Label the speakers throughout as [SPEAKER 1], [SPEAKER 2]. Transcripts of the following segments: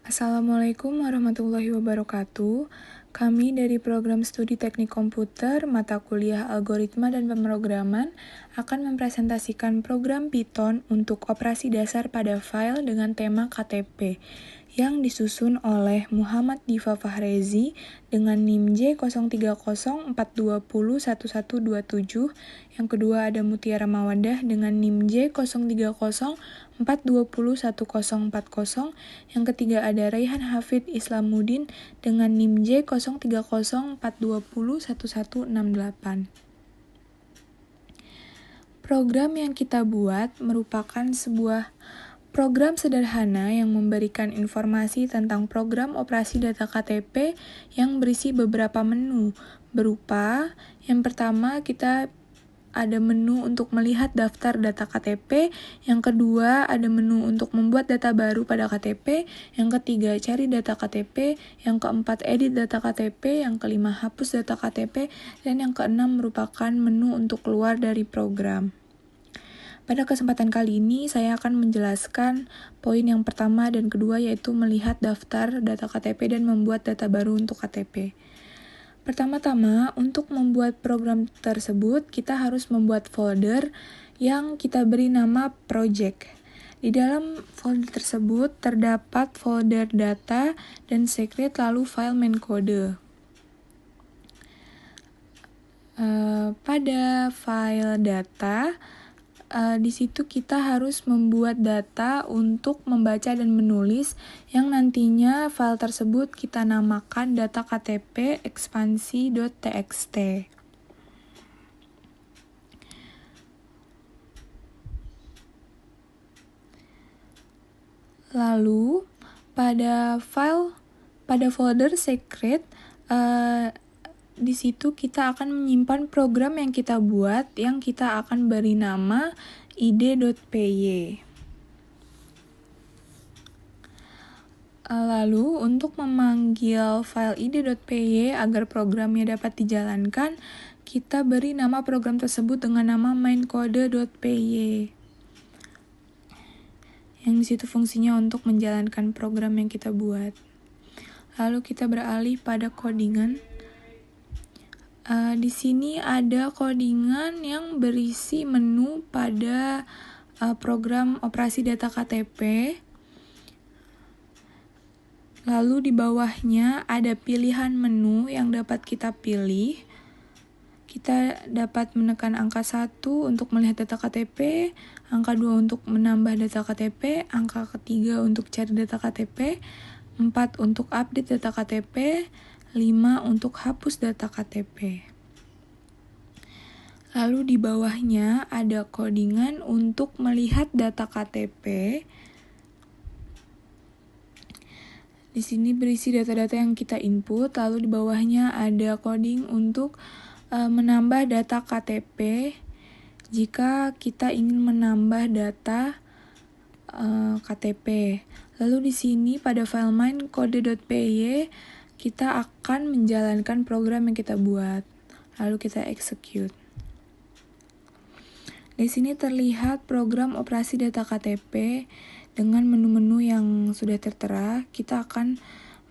[SPEAKER 1] Assalamualaikum warahmatullahi wabarakatuh. Kami dari program studi teknik komputer, mata kuliah algoritma dan pemrograman akan mempresentasikan program Python untuk operasi dasar pada file dengan tema KTP yang disusun oleh Muhammad Diva Fahrezi dengan NIM J03042011127. Yang kedua ada Mutiara Mawadah dengan NIM J03042011040. Yang ketiga ada Raihan Hafid Islamuddin dengan NIM J03042011168. Program yang kita buat merupakan sebuah program sederhana yang memberikan informasi tentang program operasi data KTP yang berisi beberapa menu, berupa yang pertama kita ada menu untuk melihat daftar data KTP, yang kedua ada menu untuk membuat data baru pada KTP, yang ketiga cari data KTP, yang keempat edit data KTP, yang kelima hapus data KTP, dan yang keenam merupakan menu untuk keluar dari program. Pada kesempatan kali ini, saya akan menjelaskan poin yang pertama dan kedua, yaitu melihat daftar data KTP dan membuat data baru untuk KTP. Pertama-tama, untuk membuat program tersebut, kita harus membuat folder yang kita beri nama project. Di dalam folder tersebut terdapat folder data dan secret lalu file main code. Pada file data, di situ kita harus membuat data untuk membaca dan menulis yang nantinya file tersebut kita namakan data KTP ekspansi.txt. Lalu pada folder secret di situ kita akan menyimpan program yang kita buat yang kita akan beri nama id.py. Lalu untuk memanggil file id.py agar programnya dapat dijalankan, kita beri nama program tersebut dengan nama maincode.py. Yang di situ fungsinya untuk menjalankan program yang kita buat. Lalu kita beralih pada codingan. Di sini ada codingan yang berisi menu pada program operasi data KTP. Lalu di bawahnya ada pilihan menu yang dapat kita pilih. Kita dapat menekan angka 1 untuk melihat data KTP, angka 2 untuk menambah data KTP, angka ketiga untuk cari data KTP, 4 untuk update data KTP, 5 untuk hapus data KTP. Lalu di bawahnya ada codingan untuk melihat data KTP. Di sini berisi data-data yang kita input, lalu di bawahnya ada coding untuk menambah data KTP jika kita ingin menambah data KTP. Lalu di sini pada file main code.py kita akan menjalankan program yang kita buat. Lalu kita execute. Di sini terlihat program operasi data KTP dengan menu-menu yang sudah tertera. Kita akan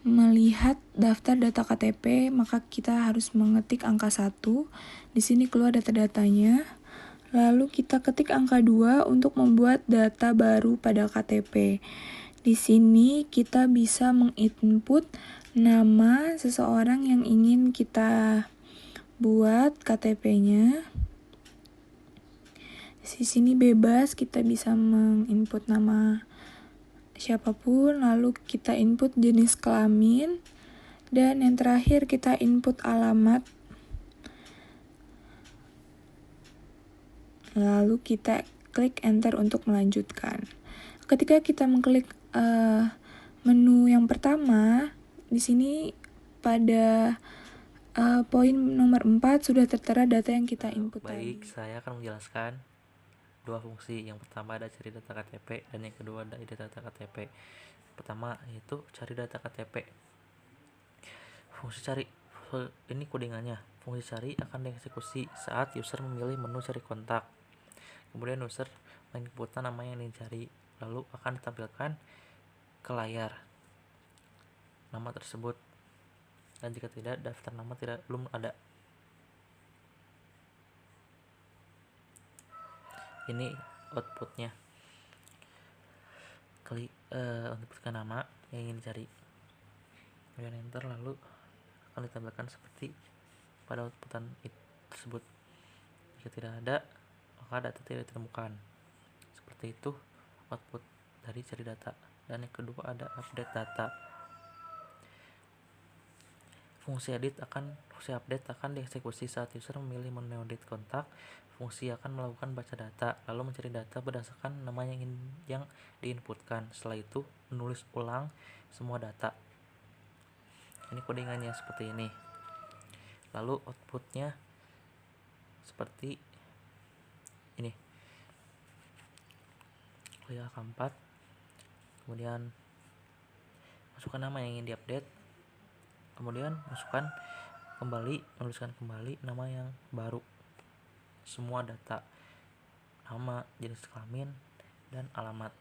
[SPEAKER 1] melihat daftar data KTP, maka kita harus mengetik angka 1. Di sini keluar data-datanya. Lalu kita ketik angka 2 untuk membuat data baru pada KTP. Di sini kita bisa menginput nama seseorang yang ingin kita buat KTP-nya. Di sini bebas, kita bisa menginput nama siapapun, lalu kita input jenis kelamin, dan yang terakhir kita input alamat. Lalu kita klik enter untuk melanjutkan. Ketika kita mengklik menu yang pertama, di sini pada poin nomor 4 sudah tertera data yang kita input tadi.
[SPEAKER 2] Baik, saya akan menjelaskan dua fungsi. Yang pertama ada cari data KTP dan yang kedua ada edit data KTP. Pertama yaitu cari data KTP. Fungsi cari ini codingannya. Fungsi cari akan dieksekusi saat user memilih menu cari kontak. Kemudian user menginputkan nama yang dicari, lalu akan ditampilkan ke layar. nama tersebut, dan jika tidak, daftar nama belum ada. Ini outputnya. Klik untuk masukkan nama yang ingin dicari, kemudian enter, lalu akan ditambahkan seperti pada outputan tersebut. Jika tidak ada, maka data tidak ditemukan. Seperti itu output dari cari data. Dan yang kedua ada update data. Fungsi update akan dieksekusi saat user memilih menu edit kontak. Fungsi akan melakukan baca data, lalu mencari data berdasarkan nama yang diinputkan. Setelah itu menulis ulang semua data. Ini codingannya seperti ini. Lalu outputnya seperti ini. Klik angka 4, kemudian masukkan nama yang ingin diupdate, kemudian menuliskan kembali nama yang baru, semua data, nama, jenis kelamin, dan alamat.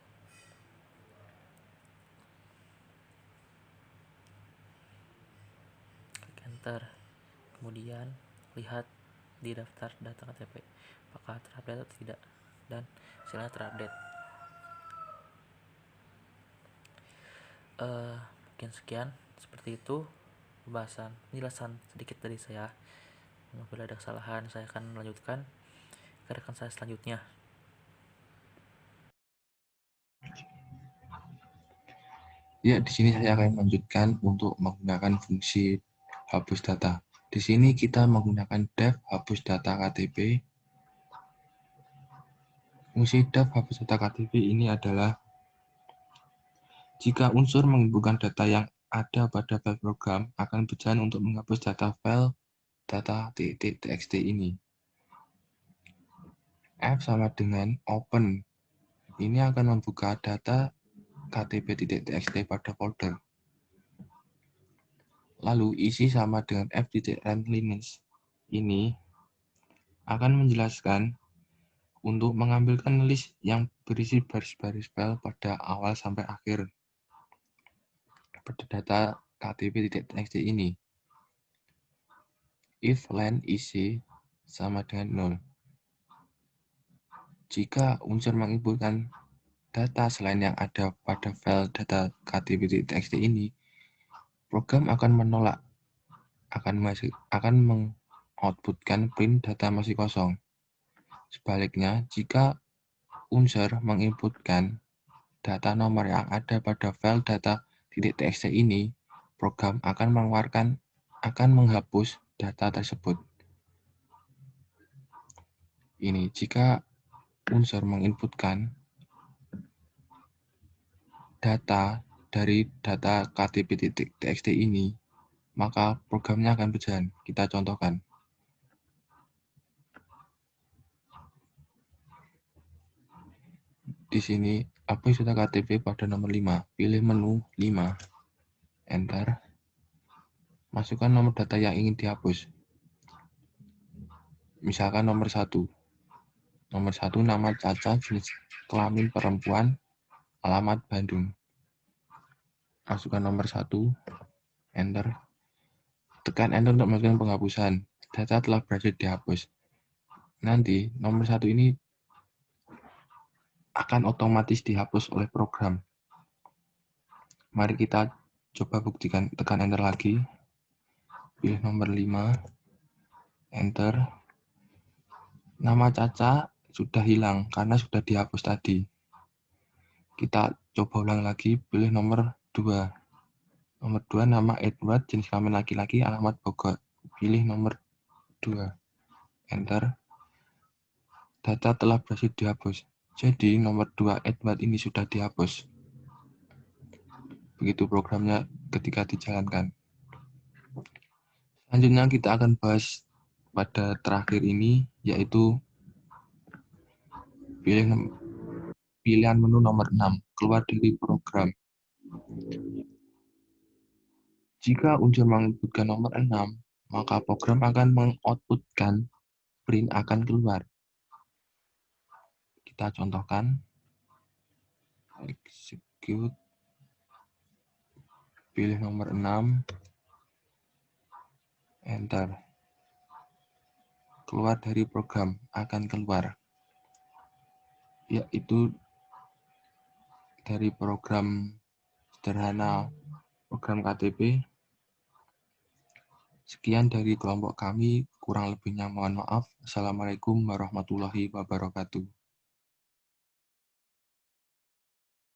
[SPEAKER 2] Klik enter, kemudian lihat di daftar data KTP apakah terupdate atau tidak, dan hasilnya terupdate. Mungkin sekian, seperti itu penjelasan sedikit dari saya. Apabila ada kesalahan, saya akan melanjutkan ke rekan saya selanjutnya.
[SPEAKER 3] Ya, di sini saya akan melanjutkan untuk menggunakan fungsi hapus data. Di sini kita menggunakan def hapus data KTP. Fungsi def hapus data KTP ini adalah jika unsur menginputkan data yang ada pada file program akan berjalan untuk menghapus file data .txt ini. F sama dengan open. Ini akan membuka data ktp.txt pada folder. Lalu isi sama dengan f.randLinux. Ini akan menjelaskan untuk mengambilkan list yang berisi baris-baris file pada awal sampai akhir pada data ktp.txt ini. If len isi sama dengan 0. Jika unsur menginputkan data selain yang ada pada file data ktp.txt ini, program akan menolak, akan mengoutputkan print data masih kosong. Sebaliknya, jika unsur menginputkan data nomor yang ada pada file data.txt ini, program akan menghapus data tersebut. Ini jika unsur menginputkan data dari data ktp.txt ini, maka programnya akan berjalan. Kita contohkan. Di sini, hapus data KTP pada nomor 5. Pilih menu 5. Enter. Masukkan nomor data yang ingin dihapus. Misalkan nomor 1. Nomor 1 nama Caca, jenis kelamin perempuan, alamat Bandung. Masukkan nomor 1. Enter. Tekan enter untuk melakukan penghapusan. Data telah berhasil dihapus. Nanti nomor 1 ini akan otomatis dihapus oleh program. Mari kita coba buktikan. Tekan enter lagi. Pilih nomor 5. Enter. Nama Caca sudah hilang karena sudah dihapus tadi. Kita coba ulang lagi. Pilih nomor 2. Nomor 2 nama Edward, jenis kelamin laki-laki, alamat Bogor. Pilih nomor 2. Enter. Data telah berhasil dihapus. Jadi nomor 2 Edward ini sudah dihapus. Begitu programnya ketika dijalankan. Selanjutnya kita akan bahas pada terakhir ini, yaitu pilihan menu nomor 6, keluar dari program. Jika unsur menginputkan nomor 6, maka program akan mengoutputkan print akan keluar. Kita contohkan. Execute. pilih nomor 6, enter. Keluar dari program, akan keluar, yaitu dari program sederhana program KTP. Sekian dari kelompok kami, kurang lebihnya mohon maaf. Assalamualaikum warahmatullahi wabarakatuh.